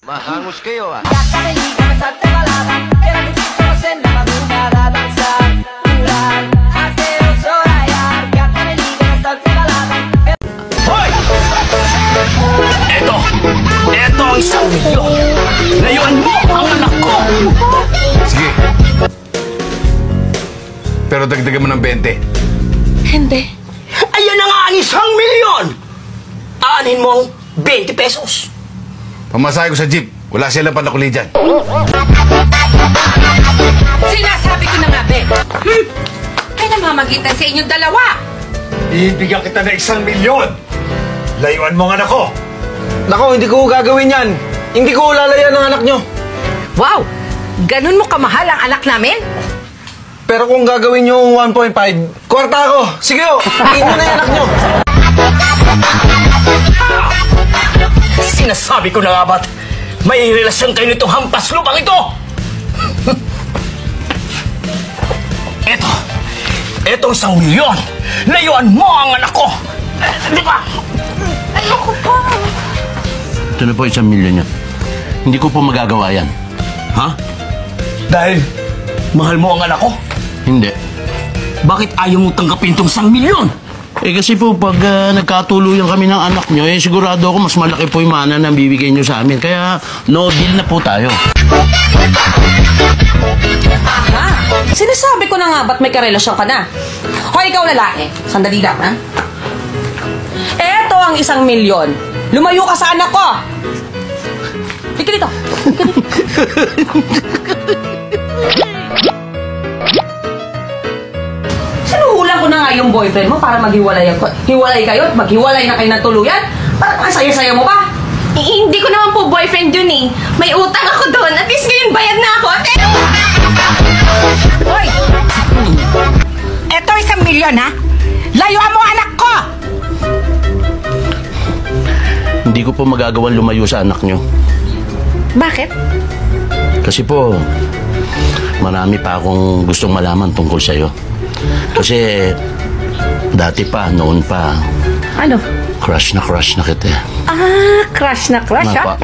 Mahangos kayo ah. Hoy! Eto ang 1,000,000. Layuan mo ang anak ko. Sige. Pero dagdagan mo ng 20. Hindi. Ayan na nga ang 1,000,000. Aanin mo ang 20 pesos. Pamasahe ko sa jeep. Wala silang panakuli dyan. Sinasabi ko na nga, be. Kaya namamagitan sa inyong dalawa. Ibigyan kita ng 1,000,000. Layuan mo ang anak ko. Nako, hindi ko gagawin yan. Hindi ko ulalayan ang anak nyo. Wow! Ganun mo kamahal ang anak namin? Pero kung gagawin nyo yung 1.5, kwarta ako. Sige o, inyo na yung anak nyo. Sinasabi ko na nga ba't may relasyon kayo nitong hampas lupang ito? Etong 1,000,000. Layuan mo ang anak ko. Di ba? Ayoko pa. Ito na po 1,000,000 yan. Hindi ko po magagawa yan. Ha? Dahil mahal mo ang anak ko? Hindi. Bakit ayaw mo tanggapin itong 1,000,000? Eh kasi po pag nagkatuluyan kami ng anak nyo, eh sigurado ako mas malaki po yung mana na bibigay nyo sa amin. Kaya no deal na po tayo. Aha! Sinasabi ko na nga ba't may karelasyon ka na? Hoy, ikaw lalaki. Sandali lang, ha? Eto ang 1,000,000. Lumayo ka sa anak ko! Halika dito. Sinuhulan ko na nga yung boyfriend mo para maghiwalay kayo at maghiwalay na kayo ng tuluyan. Parang ang saya-saya mo pa. Eh, hindi ko naman po boyfriend yun eh. May utang ako doon. At least ngayon bayad na ako. Hoy! Eto 1,000,000, ha? Layuan mo anak ko! Hindi ko po magagawang lumayo sa anak nyo. Bakit? Kasi po, marami pa akong gustong malaman tungkol sa'yo. Kasi dati pa, noon pa, Ano? crush na kita. Ah, crush na crush, ha? Napa.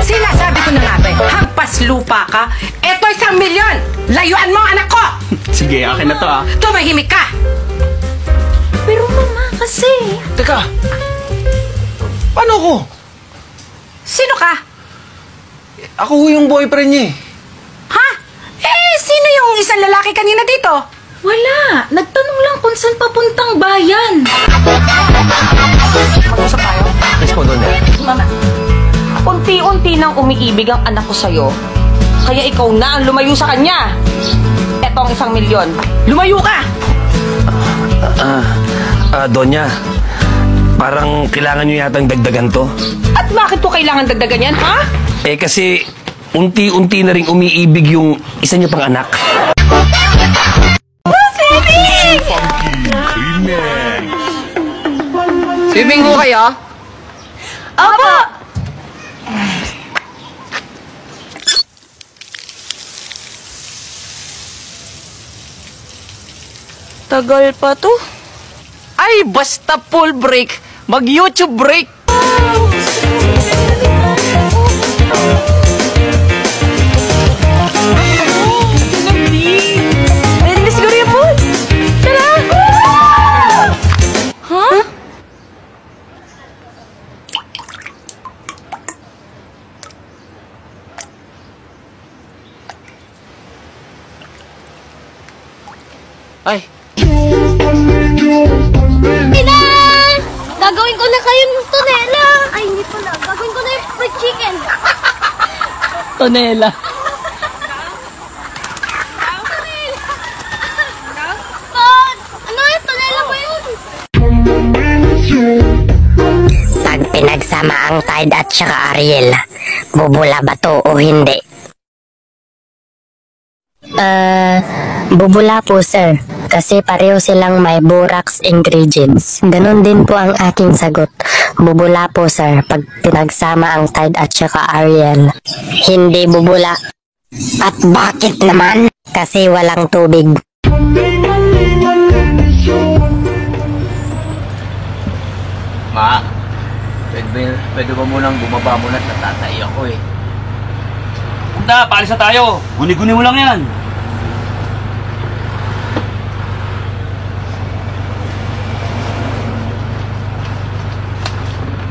Sinasabi ko na nga, be, hampas lupa ka. Eto 1,000,000. Layuan mo ang anak ko! Sige, akin na to ah. Tumahimik ka! Pero mama, kasi... Teka, paano ko? Sino ka? Ako yung boyfriend niya eh. Ha? Eh, sino yung isang lalaki kanina dito? Wala. Nagtanong lang kung saan papuntang bayan. Mag-usap tayo. Yes po, Donya. Mama, unti-unti nang umiibig ang anak ko sa'yo. Kaya ikaw na ang lumayo sa kanya. Eto ang 1,000,000. Lumayo ka! Donya, parang kailangan nyo yatang dagdagan to. At bakit ko kailangan dagdagan yan, ha? Eh kasi unti-unti na rin umiibig yung isa niyo pang anak. Swimming mo kayo? Opo! Tagal pa to. Ay, basta full break. Mag-YouTube break. Pwede na siguro yung pool. Tara! Huh? Ay, Ina! Gagawin ko na kayo ng tonela. Ay, hindi pala. Gagawin ko na yung fried chicken. Tonela. Ano yung tonela ba yun? Pag pinagsama ang Tide at saka Ariel, bubula ba to o hindi? Bubula po sir, kasi pareho silang may borax ingredients. Ganon din po ang aking sagot. Bubula po sir, pag pinagsama ang Tide at saka Ariel. Hindi bubula. At bakit naman? Kasi walang tubig. Ma, pwede Pwede ba munang bumaba muna at natatay ako eh. Punta, paalis na tayo. Guni-guni mo lang yan.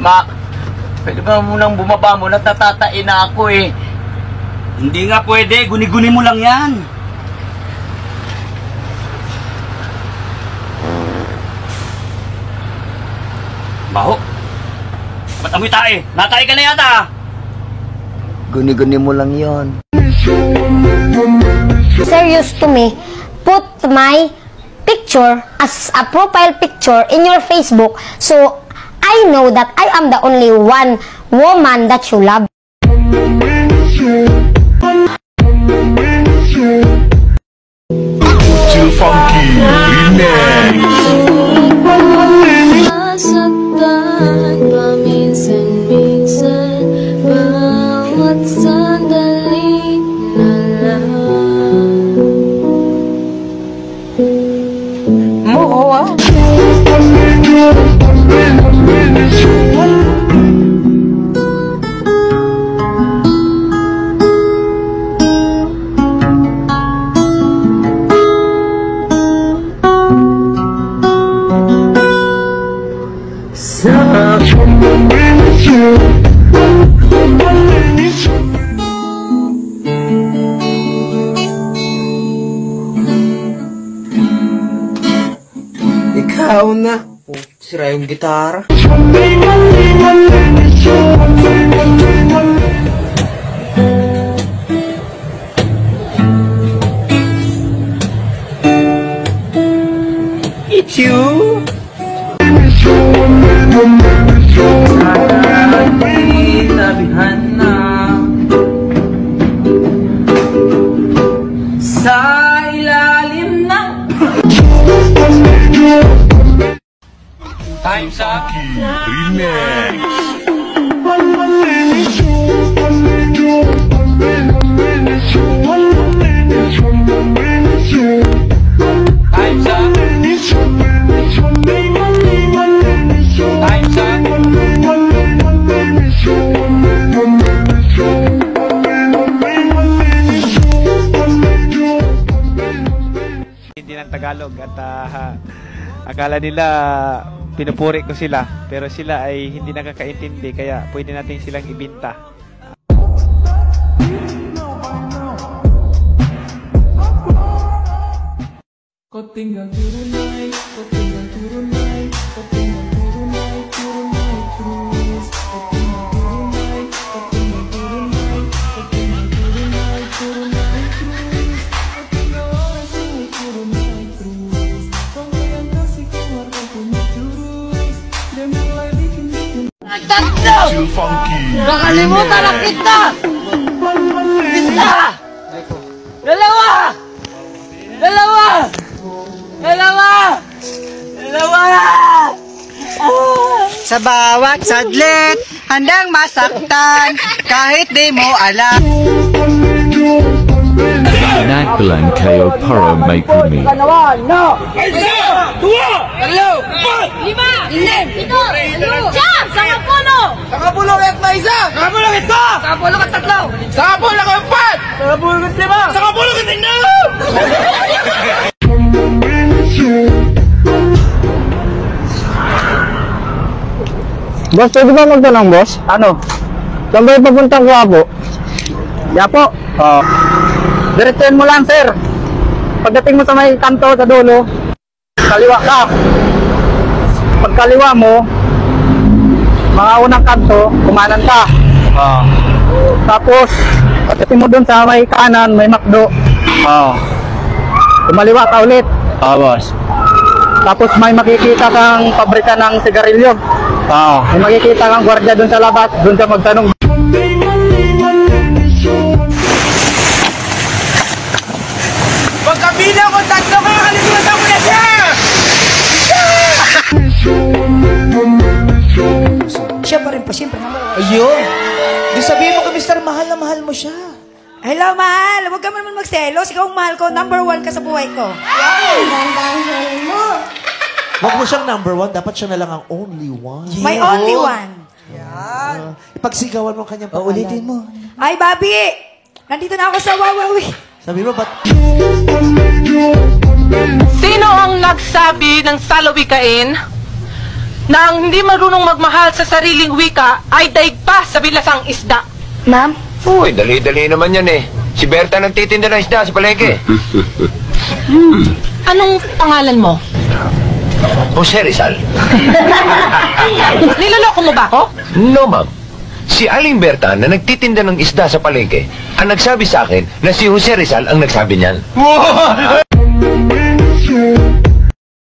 Ma, pwede ba munang bumaba muna at natatay na ako eh. Hindi nga pwede, guni-guni mo lang yan. Baho. Ba't amoy tae? Natay ka na yata. Guni-guni mo lang yon. Serious to me, put my picture as a profile picture in your Facebook so I know that I am the only one woman that you love. Too funky remix. Nasaktan paminsan-minsan, bawat sandali na lang. Ikaw na. Sira yung gitara. It's you. Sabihan na sa ilalim ng Time's up. Remix. Time's up. Time's up. Hindi ng Tagalog at akala nila pinupuri ko sila pero sila ay hindi nakakaintindi kaya pwede natin silang ibinta. Too funky Nakalimutan na kita! Isa! Dalawa! Dalawa! Dalawa! Dalawa! Sa bawat sadlit, handang masaktan, kahit di mo alam. Nagpalang kayo para may kumi. No! Isa! Dua! Tatlo! Apat! Lima! Inim! Pito! Siyam! Sangapulo! Sangapulo at may isa! Sangapulo at ito! Sangapulo at tatlo! Sangapulo at apat! Sangapulo at lima! Sangapulo at enam! Boss, pwede ba magtanong, boss? Ano? Saan ba yung papuntang Guapo? Yapo. Diretsuhin mo lang, sir. Pagdating mo sa may kanto sa dulo, kaliwa ka. Pagkaliwa mo, mga unang kanto, kumanan ka. Tapos, pagdating mo dun sa may kanan, may McDo. Kumaliwa ka ulit. Boss. Tapos may makikita kang pabrika ng sigarilyo. May makikita kang gwardiya dun sa labas, dun ka magtanong. Pagkabila ko tatlo ka, kalimutan mo na siya! Siya pa rin po, siyempre naman. Ayun! Di sabihin mo kay Mr. Mahal na mahal mo siya. Hello, mahal! Huwag ka naman magselos. Ikaw ang mahal ko. Number 1 ka sa buhay ko. Huwag mo siyang number 1, dapat siya na lang ang only one. My only one. Yan. Ipagsigawan mo ang kanyang pangalan. Ulitin mo. Ay, Bobby! Nandito na ako sa Wawawi. Sabi mo, ba't... Sino ang nagsabi ng salawikain na ang hindi marunong magmahal sa sariling wika ay daig pa sa bilasang isda? Ma'am? Uy, dali-dali naman yan eh. Si Berta nagtitinda ng isda sa palengke. Anong pangalan mo? Jose Rizal. Niloloko mo ba ako? No, ma'am. Si Aling Berta na nagtitinda ng isda sa palengke ang nagsabi sa akin na si Jose Rizal ang nagsabi niyan.